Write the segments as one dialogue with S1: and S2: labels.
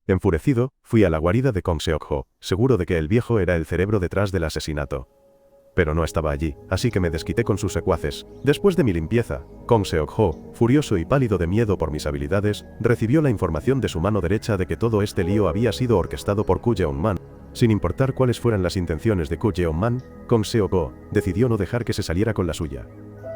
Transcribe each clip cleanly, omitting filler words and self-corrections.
S1: Enfurecido, fui a la guarida de Kong Seok-ho, seguro de que el viejo era el cerebro detrás del asesinato. Pero no estaba allí, así que me desquité con sus secuaces. Después de mi limpieza, Kong Seok-ho, furioso y pálido de miedo por mis habilidades, recibió la información de su mano derecha de que todo este lío había sido orquestado por Koo Jeong-man. Sin importar cuáles fueran las intenciones de Koo Jeong-man, Kong Seok-ho decidió no dejar que se saliera con la suya.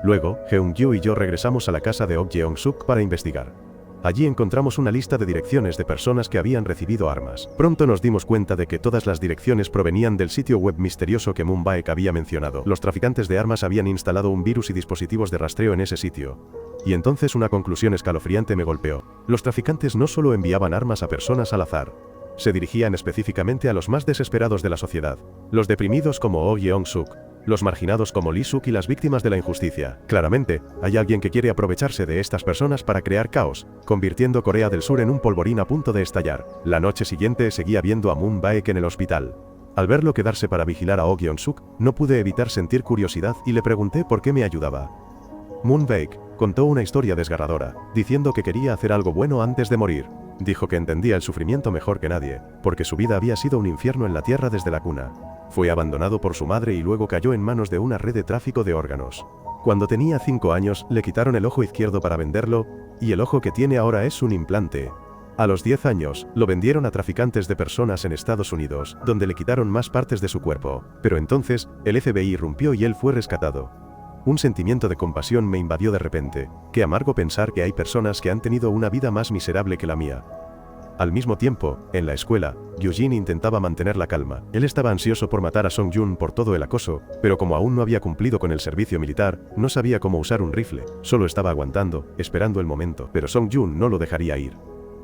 S1: Luego, Heung-ju y yo regresamos a la casa de Ok Jeong-suk para investigar. Allí encontramos una lista de direcciones de personas que habían recibido armas. Pronto nos dimos cuenta de que todas las direcciones provenían del sitio web misterioso que Moon Baek había mencionado. Los traficantes de armas habían instalado un virus y dispositivos de rastreo en ese sitio. Y entonces una conclusión escalofriante me golpeó. Los traficantes no solo enviaban armas a personas al azar. Se dirigían específicamente a los más desesperados de la sociedad. Los deprimidos como Oh Yeong-suk, los marginados como Lee Suk y las víctimas de la injusticia. Claramente, hay alguien que quiere aprovecharse de estas personas para crear caos, convirtiendo Corea del Sur en un polvorín a punto de estallar. La noche siguiente seguía viendo a Moon Baek en el hospital. Al verlo quedarse para vigilar a Oh Yeong-suk, no pude evitar sentir curiosidad y le pregunté por qué me ayudaba. Moon Baek contó una historia desgarradora, diciendo que quería hacer algo bueno antes de morir. Dijo que entendía el sufrimiento mejor que nadie, porque su vida había sido un infierno en la tierra desde la cuna. Fue abandonado por su madre y luego cayó en manos de una red de tráfico de órganos. Cuando tenía 5 años, le quitaron el ojo izquierdo para venderlo, y el ojo que tiene ahora es un implante. A los 10 años, lo vendieron a traficantes de personas en Estados Unidos, donde le quitaron más partes de su cuerpo. Pero entonces, el FBI irrumpió y él fue rescatado. Un sentimiento de compasión me invadió de repente. Qué amargo pensar que hay personas que han tenido una vida más miserable que la mía. Al mismo tiempo, en la escuela, Yujin intentaba mantener la calma. Él estaba ansioso por matar a Song-jun por todo el acoso, pero como aún no había cumplido con el servicio militar, no sabía cómo usar un rifle. Solo estaba aguantando, esperando el momento, pero Song-jun no lo dejaría ir.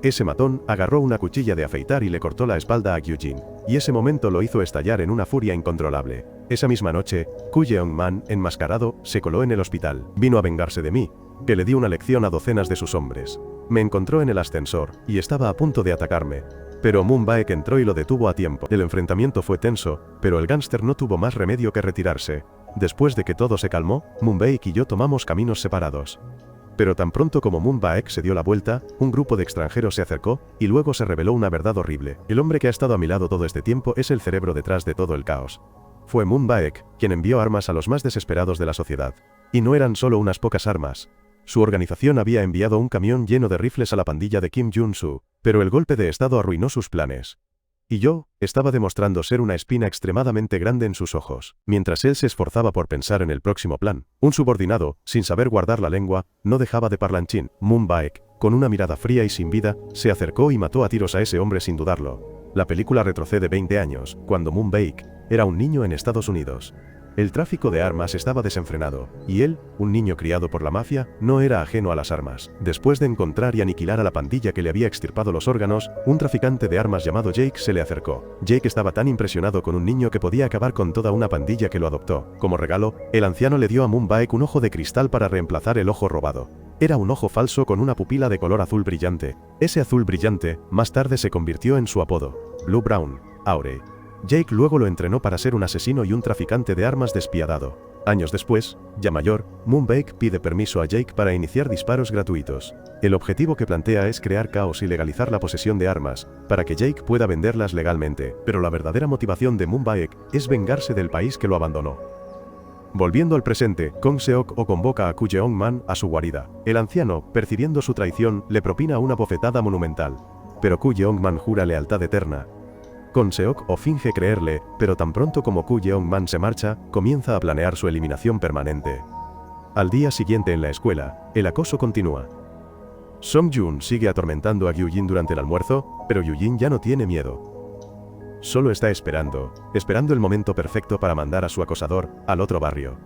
S1: Ese matón agarró una cuchilla de afeitar y le cortó la espalda a Yujin, y ese momento lo hizo estallar en una furia incontrolable. Esa misma noche, Koo Jeong-man, enmascarado, se coló en el hospital. Vino a vengarse de mí, que le di una lección a docenas de sus hombres. Me encontró en el ascensor, y estaba a punto de atacarme. Pero Moon Baek entró y lo detuvo a tiempo. El enfrentamiento fue tenso, pero el gángster no tuvo más remedio que retirarse. Después de que todo se calmó, Moon Baek y yo tomamos caminos separados. Pero tan pronto como Moon Baek se dio la vuelta, un grupo de extranjeros se acercó, y luego se reveló una verdad horrible. El hombre que ha estado a mi lado todo este tiempo es el cerebro detrás de todo el caos. Fue Moon Baek quien envió armas a los más desesperados de la sociedad. Y no eran solo unas pocas armas. Su organización había enviado un camión lleno de rifles a la pandilla de Kim Jun-soo, pero el golpe de estado arruinó sus planes. Y yo, estaba demostrando ser una espina extremadamente grande en sus ojos. Mientras él se esforzaba por pensar en el próximo plan, un subordinado, sin saber guardar la lengua, no dejaba de parlanchín. Moon Baek, con una mirada fría y sin vida, se acercó y mató a tiros a ese hombre sin dudarlo. La película retrocede 20 años, cuando Moon Baek era un niño en Estados Unidos. El tráfico de armas estaba desenfrenado, y él, un niño criado por la mafia, no era ajeno a las armas. Después de encontrar y aniquilar a la pandilla que le había extirpado los órganos, un traficante de armas llamado Jake se le acercó. Jake estaba tan impresionado con un niño que podía acabar con toda una pandilla que lo adoptó. Como regalo, el anciano le dio a Moon Baek un ojo de cristal para reemplazar el ojo robado. Era un ojo falso con una pupila de color azul brillante. Ese azul brillante, más tarde se convirtió en su apodo, Blue Brown, Aure. Jake luego lo entrenó para ser un asesino y un traficante de armas despiadado. Años después, ya mayor, Moon Baek pide permiso a Jake para iniciar disparos gratuitos. El objetivo que plantea es crear caos y legalizar la posesión de armas, para que Jake pueda venderlas legalmente. Pero la verdadera motivación de Moon Baek es vengarse del país que lo abandonó. Volviendo al presente, Kong Seok-ho convoca a Koo Jeong-man a su guarida. El anciano, percibiendo su traición, le propina una bofetada monumental. Pero Koo Jeong-man jura lealtad eterna. Kong Seok-ho finge creerle, pero tan pronto como Koo Jeong-man se marcha, comienza a planear su eliminación permanente. Al día siguiente en la escuela, el acoso continúa. Song-jun sigue atormentando a Yujin durante el almuerzo, pero Yujin ya no tiene miedo. Solo está esperando el momento perfecto para mandar a su acosador al otro barrio.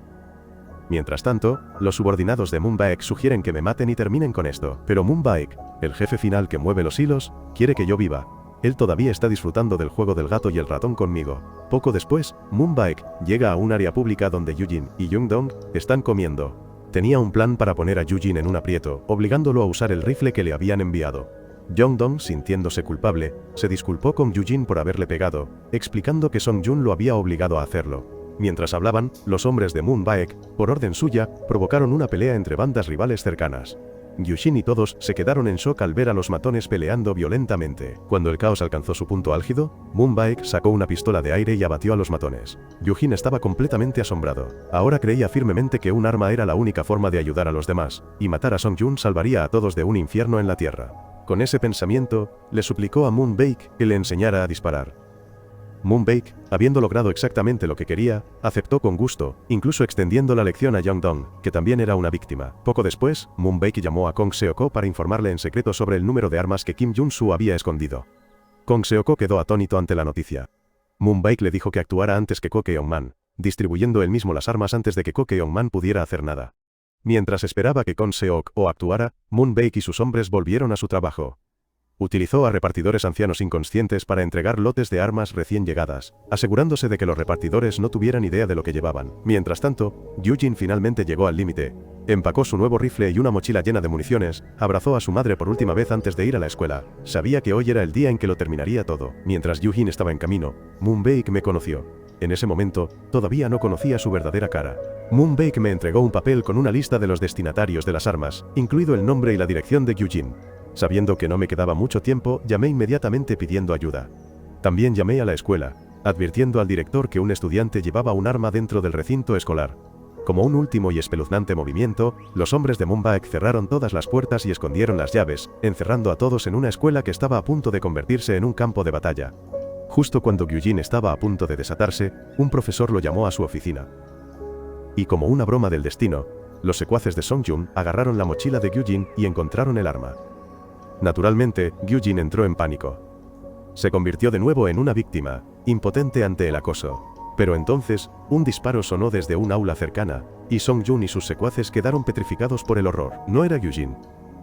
S1: Mientras tanto, los subordinados de Moon Baek sugieren que me maten y terminen con esto. Pero Moon Baek, el jefe final que mueve los hilos, quiere que yo viva. Él todavía está disfrutando del juego del gato y el ratón conmigo. Poco después, Moon Baek llega a un área pública donde Yujin y Jung-dong están comiendo. Tenía un plan para poner a Yujin en un aprieto, obligándolo a usar el rifle que le habían enviado. Jung-dong, sintiéndose culpable, se disculpó con Yujin por haberle pegado, explicando que Song-jun lo había obligado a hacerlo. Mientras hablaban, los hombres de Moon Baek, por orden suya, provocaron una pelea entre bandas rivales cercanas. Gyujin y todos se quedaron en shock al ver a los matones peleando violentamente. Cuando el caos alcanzó su punto álgido, Moon Baek sacó una pistola de aire y abatió a los matones. Gyujin estaba completamente asombrado. Ahora creía firmemente que un arma era la única forma de ayudar a los demás, y matar a Songjun salvaría a todos de un infierno en la tierra. Con ese pensamiento, le suplicó a Moon Baek que le enseñara a disparar. Moon Baek, habiendo logrado exactamente lo que quería, aceptó con gusto, incluso extendiendo la lección a Young-dong, que también era una víctima. Poco después, Moon Baek llamó a Kong Seok-ho para informarle en secreto sobre el número de armas que Kim Jun-soo había escondido. Kong Seok-ho quedó atónito ante la noticia. Moon Baek le dijo que actuara antes que Ko Keong-man, distribuyendo él mismo las armas antes de que Ko Keong-man pudiera hacer nada. Mientras esperaba que Kong Seok-ho actuara, Moon Baek y sus hombres volvieron a su trabajo. Utilizó a repartidores ancianos inconscientes para entregar lotes de armas recién llegadas, asegurándose de que los repartidores no tuvieran idea de lo que llevaban. Mientras tanto, Gyujin finalmente llegó al límite. Empacó su nuevo rifle y una mochila llena de municiones, abrazó a su madre por última vez antes de ir a la escuela. Sabía que hoy era el día en que lo terminaría todo. Mientras Gyujin estaba en camino, Moon Baek me conoció. En ese momento, todavía no conocía su verdadera cara. Moon Baek me entregó un papel con una lista de los destinatarios de las armas, incluido el nombre y la dirección de Gyujin. Sabiendo que no me quedaba mucho tiempo, llamé inmediatamente pidiendo ayuda. También llamé a la escuela, advirtiendo al director que un estudiante llevaba un arma dentro del recinto escolar. Como un último y espeluznante movimiento, los hombres de Moon Baek cerraron todas las puertas y escondieron las llaves, encerrando a todos en una escuela que estaba a punto de convertirse en un campo de batalla. Justo cuando Gyujin estaba a punto de desatarse, un profesor lo llamó a su oficina. Y como una broma del destino, los secuaces de Songjun agarraron la mochila de Gyujin y encontraron el arma. Naturalmente, Gyujin entró en pánico. Se convirtió de nuevo en una víctima, impotente ante el acoso. Pero entonces, un disparo sonó desde un aula cercana, y Songjun y sus secuaces quedaron petrificados por el horror. No era Gyujin.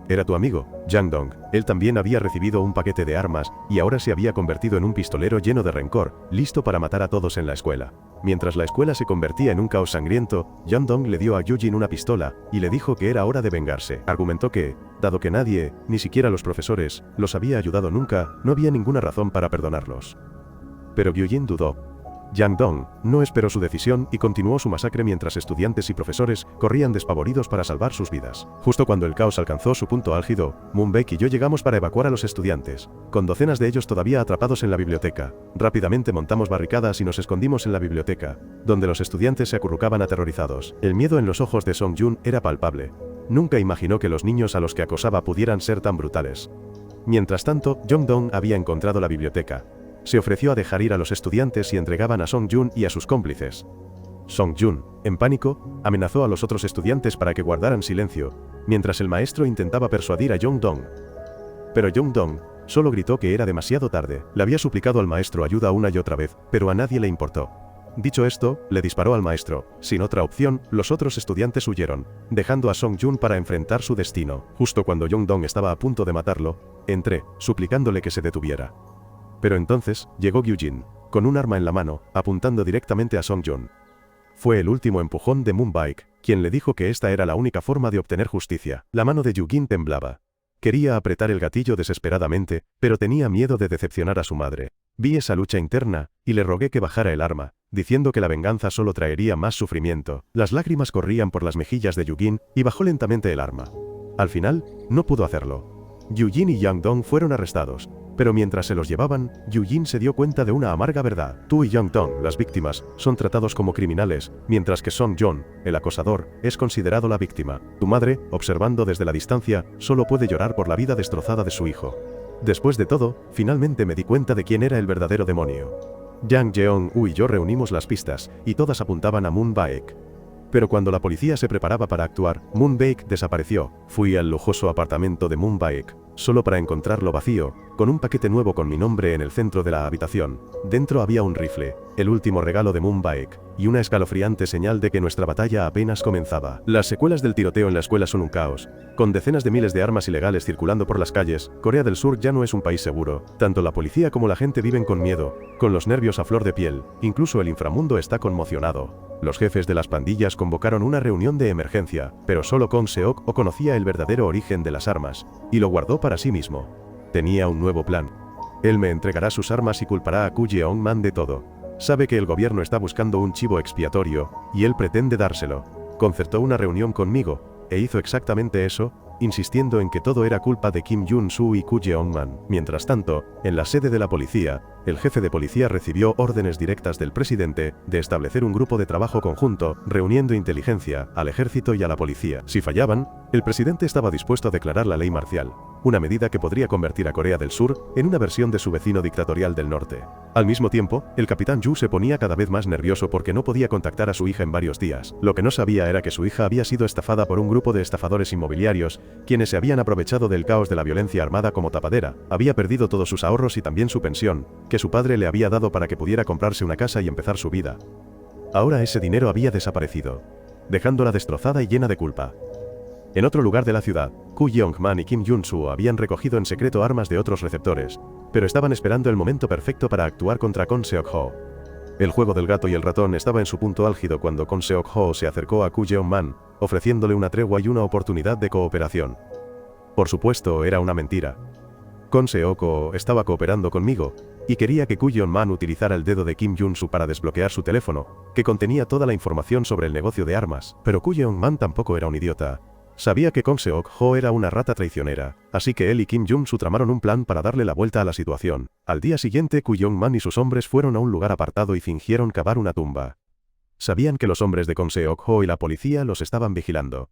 S1: Era tu amigo, Yang-dong. Él también había recibido un paquete de armas, y ahora se había convertido en un pistolero lleno de rencor, listo para matar a todos en la escuela. Mientras la escuela se convertía en un caos sangriento, Yang-dong le dio a Gyujin una pistola, y le dijo que era hora de vengarse. Argumentó que, dado que nadie, ni siquiera los profesores, los había ayudado nunca, no había ninguna razón para perdonarlos. Pero Gyujin dudó. Yang-dong no esperó su decisión y continuó su masacre mientras estudiantes y profesores corrían despavoridos para salvar sus vidas. Justo cuando el caos alcanzó su punto álgido, Moon Baek y yo llegamos para evacuar a los estudiantes, con docenas de ellos todavía atrapados en la biblioteca. Rápidamente montamos barricadas y nos escondimos en la biblioteca, donde los estudiantes se acurrucaban aterrorizados. El miedo en los ojos de Songjun era palpable. Nunca imaginó que los niños a los que acosaba pudieran ser tan brutales. Mientras tanto, Yang-dong había encontrado la biblioteca. Se ofreció a dejar ir a los estudiantes y entregaban a Songjun y a sus cómplices. Songjun, en pánico, amenazó a los otros estudiantes para que guardaran silencio, mientras el maestro intentaba persuadir a Yang-dong. Pero Yang-dong solo gritó que era demasiado tarde. Le había suplicado al maestro ayuda una y otra vez, pero a nadie le importó. Dicho esto, le disparó al maestro. Sin otra opción, los otros estudiantes huyeron, dejando a Songjun para enfrentar su destino. Justo cuando Yang-dong estaba a punto de matarlo, entré, suplicándole que se detuviera. Pero entonces, llegó Gyujin, con un arma en la mano, apuntando directamente a Songjun. Fue el último empujón de Moon Baek, quien le dijo que esta era la única forma de obtener justicia. La mano de Gyujin temblaba. Quería apretar el gatillo desesperadamente, pero tenía miedo de decepcionar a su madre. Vi esa lucha interna, y le rogué que bajara el arma, diciendo que la venganza solo traería más sufrimiento. Las lágrimas corrían por las mejillas de Gyujin, y bajó lentamente el arma. Al final, no pudo hacerlo. Gyujin y Yang-dong fueron arrestados. Pero mientras se los llevaban, Gyujin se dio cuenta de una amarga verdad. Tú y Yang-dong, las víctimas, son tratados como criminales, mientras que Songjun, el acosador, es considerado la víctima. Tu madre, observando desde la distancia, solo puede llorar por la vida destrozada de su hijo. Después de todo, finalmente me di cuenta de quién era el verdadero demonio. Yang Jeong-u y yo reunimos las pistas, y todas apuntaban a Moon Baek. Pero cuando la policía se preparaba para actuar, Moon Baek desapareció. Fui al lujoso apartamento de Moon Baek, solo para encontrarlo vacío, con un paquete nuevo con mi nombre en el centro de la habitación. Dentro había un rifle, el último regalo de Moon Baek, y una escalofriante señal de que nuestra batalla apenas comenzaba. Las secuelas del tiroteo en la escuela son un caos. Con decenas de miles de armas ilegales circulando por las calles, Corea del Sur ya no es un país seguro. Tanto la policía como la gente viven con miedo, con los nervios a flor de piel, incluso el inframundo está conmocionado. Los jefes de las pandillas convocaron una reunión de emergencia, pero solo Kong Seok-ho conocía el verdadero origen de las armas, y lo guardó para sí mismo. Tenía un nuevo plan. Él me entregará sus armas y culpará a Ko Jeong-man de todo. Sabe que el gobierno está buscando un chivo expiatorio, y él pretende dárselo. Concertó una reunión conmigo, e hizo exactamente eso, insistiendo en que todo era culpa de Kim Jun-soo y Koo Jeong-man. Mientras tanto, en la sede de la policía, el jefe de policía recibió órdenes directas del presidente de establecer un grupo de trabajo conjunto, reuniendo inteligencia, al ejército y a la policía. Si fallaban, el presidente estaba dispuesto a declarar la ley marcial, una medida que podría convertir a Corea del Sur en una versión de su vecino dictatorial del norte. Al mismo tiempo, el capitán Yu se ponía cada vez más nervioso porque no podía contactar a su hija en varios días. Lo que no sabía era que su hija había sido estafada por un grupo de estafadores inmobiliarios, quienes se habían aprovechado del caos de la violencia armada como tapadera. Había perdido todos sus ahorros y también su pensión, que su padre le había dado para que pudiera comprarse una casa y empezar su vida. Ahora ese dinero había desaparecido, dejándola destrozada y llena de culpa. En otro lugar de la ciudad, Koo Jeong-man y Kim Jun-soo habían recogido en secreto armas de otros receptores, pero estaban esperando el momento perfecto para actuar contra Kong Seok-ho. El juego del gato y el ratón estaba en su punto álgido cuando Kong Seok-ho se acercó a Koo Jeong-man, ofreciéndole una tregua y una oportunidad de cooperación. Por supuesto, era una mentira. Kong Seok-ho estaba cooperando conmigo, y quería que Koo Jeong-man utilizara el dedo de Kim Jun-soo para desbloquear su teléfono, que contenía toda la información sobre el negocio de armas. Pero Koo Jeong-man tampoco era un idiota. Sabía que Kong Seok-ho era una rata traicionera, así que él y Kim Jun-soo tramaron un plan para darle la vuelta a la situación. Al día siguiente, Koo Jeong-man y sus hombres fueron a un lugar apartado y fingieron cavar una tumba. Sabían que los hombres de Kong Seok-ho y la policía los estaban vigilando.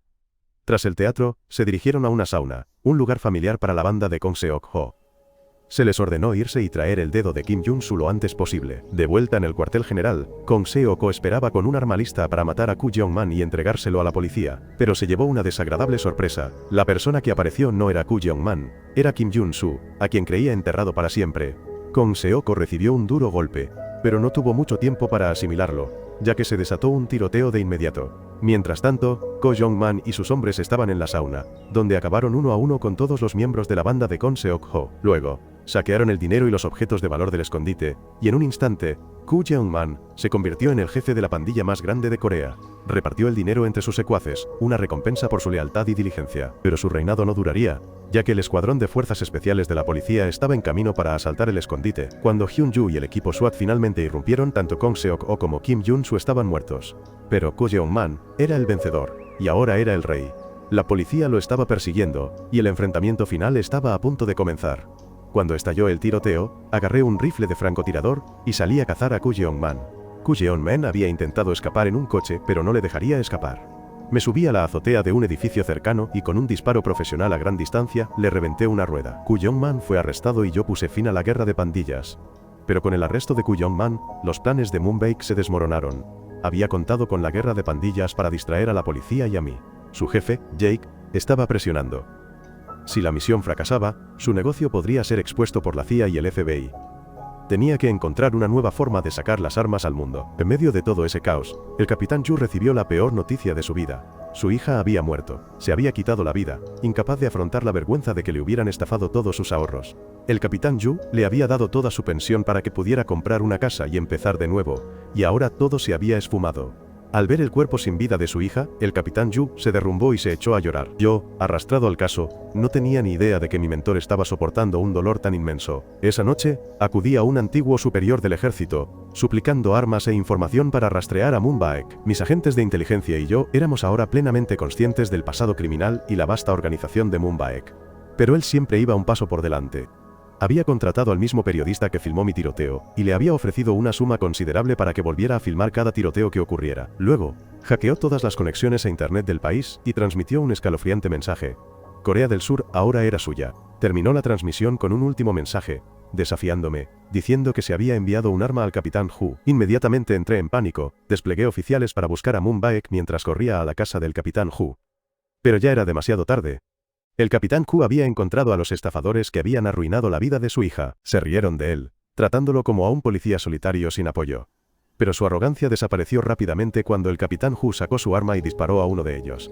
S1: Tras el teatro, se dirigieron a una sauna, un lugar familiar para la banda de Kong Seok-ho. Se les ordenó irse y traer el dedo de Kim Jun-soo lo antes posible. De vuelta en el cuartel general, Kong Seok-ho esperaba con un arma lista para matar a Koo Jeong-man y entregárselo a la policía, pero se llevó una desagradable sorpresa. La persona que apareció no era Koo Jeong-man, era Kim Jun-soo, a quien creía enterrado para siempre. Kong Seok-ho recibió un duro golpe, pero no tuvo mucho tiempo para asimilarlo, ya que se desató un tiroteo de inmediato. Mientras tanto, Koo Jeong-man y sus hombres estaban en la sauna, donde acabaron uno a uno con todos los miembros de la banda de Kong Seok-ho. Luego, saquearon el dinero y los objetos de valor del escondite, y en un instante, Koo Jeong-man se convirtió en el jefe de la pandilla más grande de Corea. Repartió el dinero entre sus secuaces, una recompensa por su lealtad y diligencia. Pero su reinado no duraría, ya que el escuadrón de fuerzas especiales de la policía estaba en camino para asaltar el escondite. Cuando Hyun-ju y el equipo SWAT finalmente irrumpieron, tanto Kong Seok-ho como Kim Jun-soo estaban muertos. Pero Koo Jeong-man era el vencedor, y ahora era el rey. La policía lo estaba persiguiendo, y el enfrentamiento final estaba a punto de comenzar. Cuando estalló el tiroteo, agarré un rifle de francotirador y salí a cazar a Koo Jeong-man. Koo Jeong-man había intentado escapar en un coche, pero no le dejaría escapar. Me subí a la azotea de un edificio cercano y con un disparo profesional a gran distancia, le reventé una rueda. Koo Jeong-man fue arrestado y yo puse fin a la guerra de pandillas. Pero con el arresto de Koo Jeong-man, los planes de Moon Baek se desmoronaron. Había contado con la guerra de pandillas para distraer a la policía y a mí. Su jefe, Jake, estaba presionando. Si la misión fracasaba, su negocio podría ser expuesto por la CIA y el FBI. Tenía que encontrar una nueva forma de sacar las armas al mundo. En medio de todo ese caos, el capitán Yu recibió la peor noticia de su vida. Su hija había muerto. Se había quitado la vida, incapaz de afrontar la vergüenza de que le hubieran estafado todos sus ahorros. El capitán Yu le había dado toda su pensión para que pudiera comprar una casa y empezar de nuevo, y ahora todo se había esfumado. Al ver el cuerpo sin vida de su hija, el capitán Yu se derrumbó y se echó a llorar. Yo, arrastrado al caso, no tenía ni idea de que mi mentor estaba soportando un dolor tan inmenso. Esa noche, acudí a un antiguo superior del ejército, suplicando armas e información para rastrear a Moon Baek. Mis agentes de inteligencia y yo éramos ahora plenamente conscientes del pasado criminal y la vasta organización de Moon Baek. Pero él siempre iba un paso por delante. Había contratado al mismo periodista que filmó mi tiroteo, y le había ofrecido una suma considerable para que volviera a filmar cada tiroteo que ocurriera. Luego, hackeó todas las conexiones a internet del país y transmitió un escalofriante mensaje. Corea del Sur ahora era suya. Terminó la transmisión con un último mensaje, desafiándome, diciendo que se había enviado un arma al capitán Hu. Inmediatamente entré en pánico, desplegué oficiales para buscar a Moon Baek mientras corría a la casa del capitán Hu. Pero ya era demasiado tarde. El capitán Q había encontrado a los estafadores que habían arruinado la vida de su hija. Se rieron de él, tratándolo como a un policía solitario sin apoyo. Pero su arrogancia desapareció rápidamente cuando el capitán Hu sacó su arma y disparó a uno de ellos.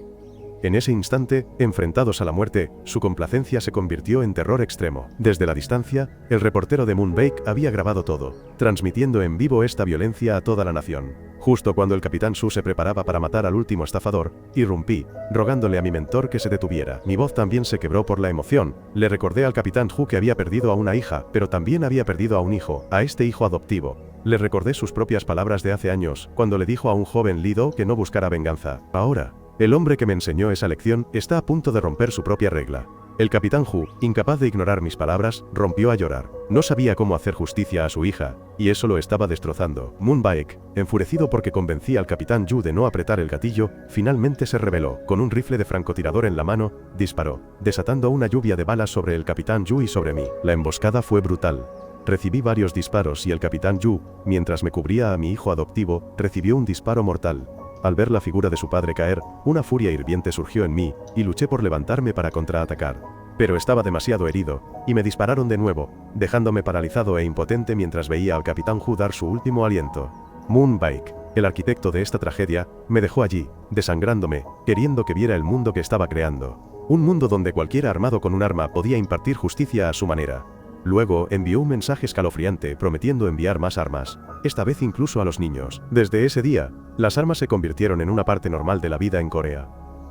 S1: En ese instante, enfrentados a la muerte, su complacencia se convirtió en terror extremo. Desde la distancia, el reportero de Moon Baek había grabado todo, transmitiendo en vivo esta violencia a toda la nación. Justo cuando el capitán Su se preparaba para matar al último estafador, irrumpí, rogándole a mi mentor que se detuviera. Mi voz también se quebró por la emoción. Le recordé al capitán Hu que había perdido a una hija, pero también había perdido a un hijo, a este hijo adoptivo. Le recordé sus propias palabras de hace años, cuando le dijo a un joven Lee Do que no buscara venganza. Ahora, El hombre que me enseñó esa lección está a punto de romper su propia regla. El capitán Hu, incapaz de ignorar mis palabras, rompió a llorar. No sabía cómo hacer justicia a su hija, y eso lo estaba destrozando. Moon Baek, enfurecido porque convencí al capitán Yu de no apretar el gatillo, finalmente se rebeló. Con un rifle de francotirador en la mano, disparó, desatando una lluvia de balas sobre el capitán Yu y sobre mí. La emboscada fue brutal. Recibí varios disparos y el capitán Yu, mientras me cubría a mi hijo adoptivo, recibió un disparo mortal. Al ver la figura de su padre caer, una furia hirviente surgió en mí, y luché por levantarme para contraatacar. Pero estaba demasiado herido, y me dispararon de nuevo, dejándome paralizado e impotente mientras veía al capitán Hu dar su último aliento. Moon Baek, el arquitecto de esta tragedia, me dejó allí, desangrándome, queriendo que viera el mundo que estaba creando. Un mundo donde cualquiera armado con un arma podía impartir justicia a su manera. Luego envió un mensaje escalofriante prometiendo enviar más armas, esta vez incluso a los niños. Desde ese día, las armas se convirtieron en una parte normal de la vida en Corea.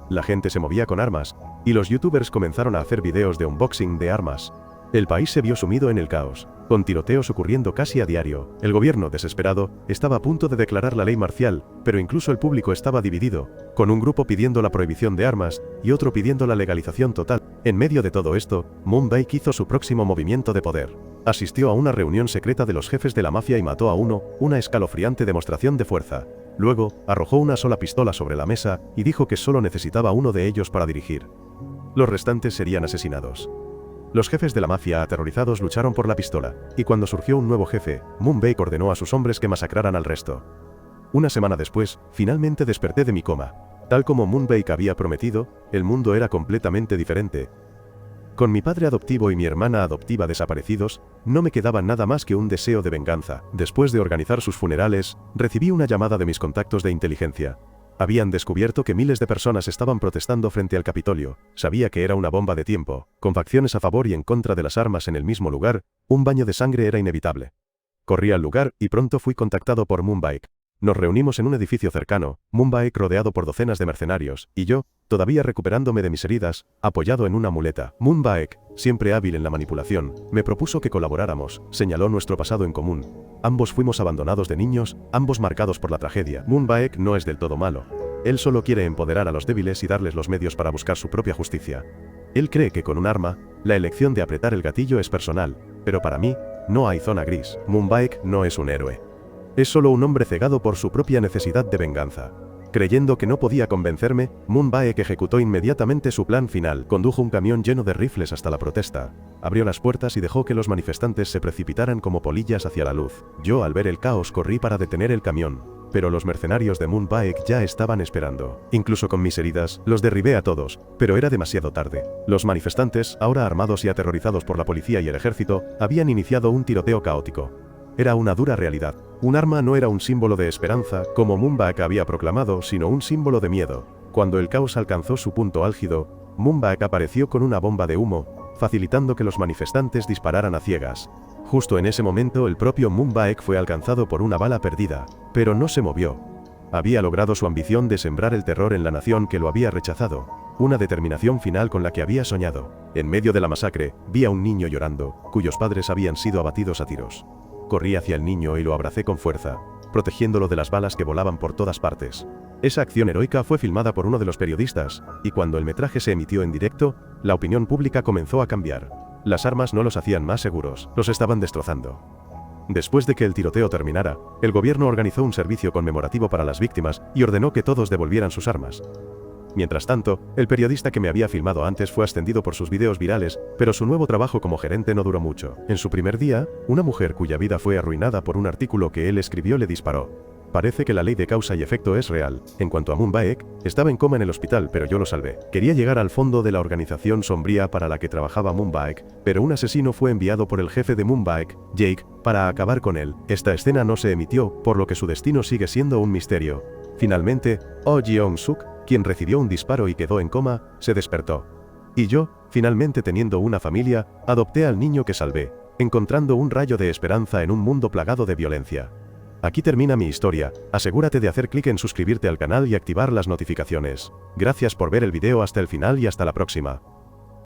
S1: La gente se movía con armas, y los youtubers comenzaron a hacer videos de unboxing de armas. El país se vio sumido en el caos, con tiroteos ocurriendo casi a diario. El gobierno, desesperado, estaba a punto de declarar la ley marcial, pero incluso el público estaba dividido, con un grupo pidiendo la prohibición de armas, y otro pidiendo la legalización total. En medio de todo esto, Moon Baek hizo su próximo movimiento de poder. Asistió a una reunión secreta de los jefes de la mafia y mató a uno, una escalofriante demostración de fuerza. Luego, arrojó una sola pistola sobre la mesa, y dijo que solo necesitaba uno de ellos para dirigir. Los restantes serían asesinados. Los jefes de la mafia aterrorizados lucharon por la pistola, y cuando surgió un nuevo jefe, Moon Baek ordenó a sus hombres que masacraran al resto. Una semana después, finalmente desperté de mi coma. Tal como Moon Baek había prometido, el mundo era completamente diferente. Con mi padre adoptivo y mi hermana adoptiva desaparecidos, no me quedaba nada más que un deseo de venganza. Después de organizar sus funerales, recibí una llamada de mis contactos de inteligencia. Habían descubierto que miles de personas estaban protestando frente al Capitolio. Sabía que era una bomba de tiempo. Con facciones a favor y en contra de las armas en el mismo lugar, un baño de sangre era inevitable. Corrí al lugar y pronto fui contactado por Moon Baek. Nos reunimos en un edificio cercano, Moon Baek rodeado por docenas de mercenarios, y yo, todavía recuperándome de mis heridas, apoyado en una muleta. Moon Baek, siempre hábil en la manipulación, me propuso que colaboráramos, señaló nuestro pasado en común. Ambos fuimos abandonados de niños, ambos marcados por la tragedia. Moon Baek no es del todo malo. Él solo quiere empoderar a los débiles y darles los medios para buscar su propia justicia. Él cree que con un arma, la elección de apretar el gatillo es personal, pero para mí, no hay zona gris. Moon Baek no es un héroe. Es solo un hombre cegado por su propia necesidad de venganza. Creyendo que no podía convencerme, Moon Baek ejecutó inmediatamente su plan final. Condujo un camión lleno de rifles hasta la protesta. Abrió las puertas y dejó que los manifestantes se precipitaran como polillas hacia la luz. Yo, al ver el caos, corrí para detener el camión. Pero los mercenarios de Moon Baek ya estaban esperando. Incluso con mis heridas, los derribé a todos, pero era demasiado tarde. Los manifestantes, ahora armados y aterrorizados por la policía y el ejército, habían iniciado un tiroteo caótico. Era una dura realidad. Un arma no era un símbolo de esperanza, como Moon Baek había proclamado, sino un símbolo de miedo. Cuando el caos alcanzó su punto álgido, Moon Baek apareció con una bomba de humo, facilitando que los manifestantes dispararan a ciegas. Justo en ese momento el propio Moon Baek fue alcanzado por una bala perdida, pero no se movió. Había logrado su ambición de sembrar el terror en la nación que lo había rechazado, una determinación final con la que había soñado. En medio de la masacre, vi a un niño llorando, cuyos padres habían sido abatidos a tiros. Corrí hacia el niño y lo abracé con fuerza, protegiéndolo de las balas que volaban por todas partes. Esa acción heroica fue filmada por uno de los periodistas, y cuando el metraje se emitió en directo, la opinión pública comenzó a cambiar. Las armas no los hacían más seguros, los estaban destrozando. Después de que el tiroteo terminara, el gobierno organizó un servicio conmemorativo para las víctimas y ordenó que todos devolvieran sus armas. Mientras tanto, el periodista que me había filmado antes fue ascendido por sus videos virales, pero su nuevo trabajo como gerente no duró mucho. En su primer día, una mujer cuya vida fue arruinada por un artículo que él escribió le disparó. Parece que la ley de causa y efecto es real. En cuanto a Moon Baek, estaba en coma en el hospital, pero yo lo salvé. Quería llegar al fondo de la organización sombría para la que trabajaba Moon Baek, pero un asesino fue enviado por el jefe de Moon Baek, Jake, para acabar con él. Esta escena no se emitió, por lo que su destino sigue siendo un misterio. Finalmente, Oh Jeong-suk, quien recibió un disparo y quedó en coma, se despertó. Y yo, finalmente teniendo una familia, adopté al niño que salvé, encontrando un rayo de esperanza en un mundo plagado de violencia. Aquí termina mi historia. Asegúrate de hacer clic en suscribirte al canal y activar las notificaciones. Gracias por ver el video hasta el final y hasta la próxima.